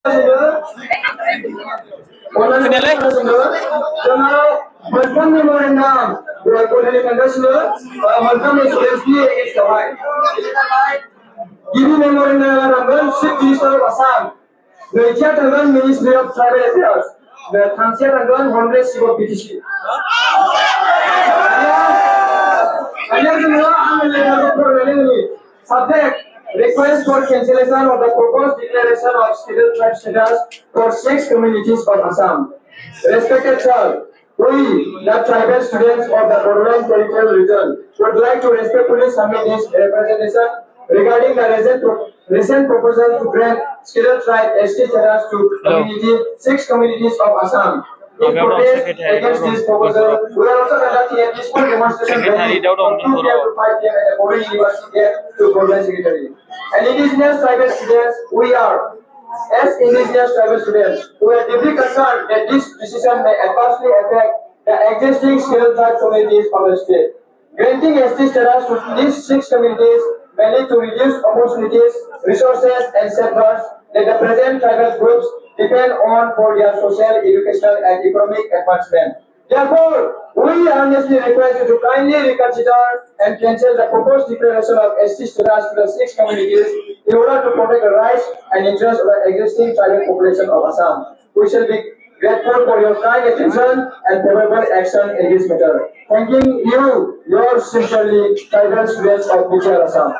Gini memorandum Chief Minister of Assam. Naikia Tangan Ministry of Tribal Affairs. The Thansia Tangan Honore Sibo PTC. Subject request for cancellation of the proposed declaration of scheduled tribe status for 6 communities of Assam. Respected sir, we, the tribal students of the Borderline Territorial Region, would like to respectfully submit this representation regarding the recent proposal to grant scheduled tribe ST status to community 6 communities of Assam. In protest against this proposal, we are also conducting a peaceful demonstration rally from 2 p.m. to 5 p.m. at the Bombay University to Borderline Secretary. And indigenous tribal students, we are. As indigenous tribal students, we are deeply concerned that this decision may adversely affect the existing scheduled tribe communities of the state. Granting ST status to these 6 communities may lead to reduced opportunities, resources, and safeguards that the present tribal groups depend on for their social, educational, and economic advancement. Therefore, we earnestly request you to kindly reconsider and cancel the proposed declaration of ST status to the 6 communities in order to protect the rights and interests of the existing tribal population of Assam. We shall be grateful for your kind attention and favorable action in this matter. Thanking you, yours sincerely, tribal students of Bucher Assam.